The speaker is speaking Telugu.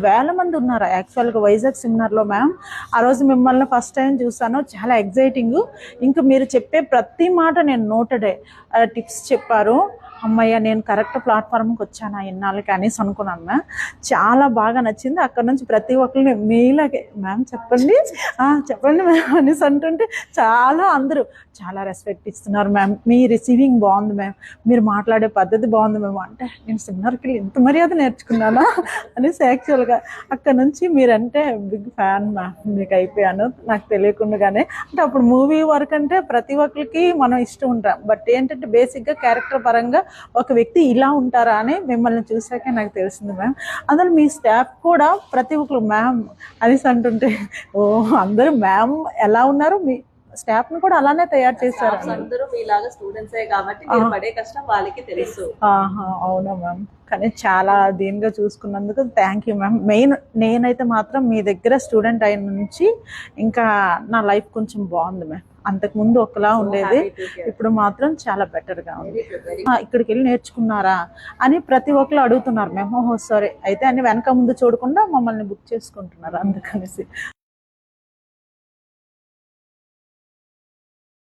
వేల మంది ఉన్నారు యాక్చువల్గా వైజాగ్ సెమినార్లో మ్యామ్. ఆ రోజు మిమ్మల్ని ఫస్ట్ టైం చూసాను, చాలా ఎగ్జైటింగ్. ఇంకా మీరు చెప్పే ప్రతి మాట నేను నోటెడే. టిప్స్ చెప్పారు. అమ్మయ్య, నేను కరెక్ట్ ప్లాట్ఫామ్కి వచ్చాను ఇన్నాళ్ళకి అనేసి అనుకున్నాను మ్యామ్. చాలా బాగా నచ్చింది. అక్కడ నుంచి ప్రతి ఒక్కరిని మీలాగే మ్యామ్ చెప్పండి చెప్పండి మ్యామ్ అనేసి అంటుంటే అందరూ చాలా రెస్పెక్ట్ ఇస్తున్నారు మ్యామ్. మీ రిసీవింగ్ బాగుంది మ్యామ్, మీరు మాట్లాడే పద్ధతి బాగుంది మ్యామ్. అంటే నేను సెమినార్కి వెళ్ళి ఇంత మర్యాద నేర్చుకున్నానా అనేసి యాక్చువల్గా అక్కడ నుంచి మీరంటే బిగ్ ఫ్యాన్ మ్యామ్. మీకు అయిపోయాను నాకు తెలియకుండానే. అంటే అప్పుడు మూవీ వరకు అంటే ప్రతి ఒక్కరికి మనం ఇష్టం ఉంటాం, బట్ ఏంటంటే బేసిక్గా క్యారెక్టర్ పరంగా ఒక వ్యక్తి ఇలా ఉంటారా అని మిమ్మల్ని చూసాకే నాకు తెలిసింది మ్యామ్. అందులో మీ స్టాఫ్ కూడా ప్రతి ఒక్కరు మ్యామ్ అనేసి అంటుంటే అందరూ మ్యామ్ ఎలా ఉన్నారు, మీ స్టాఫ్ ను కూడా అలానే తయారు చేశారు. అందరూ మీలాగా స్టూడెంట్సే కాబట్టి మీరు పడే కష్టం వాళ్ళకి తెలుసు. అవునా మ్యామ్. కానీ చాలా దీనిగా చూసుకున్నందుకు థ్యాంక్ యూ మ్యామ్. నేనైతే మాత్రం మీ దగ్గర స్టూడెంట్ అయిన నుంచి ఇంకా నా లైఫ్ కొంచెం బాగుంది మ్యామ్. అంతకుముందు ఒకలా ఉండేది, ఇప్పుడు మాత్రం చాలా బెటర్గా ఉంది. ఇక్కడికి వెళ్ళి నేర్చుకున్నారా అని ప్రతి ఒక్కరు అడుగుతున్నారు మ్యామ్. ఓహో సరే అయితే అని వెనక ముందు చూడకుండా మమ్మల్ని బుక్ చేసుకుంటున్నారు అందుకనేసి.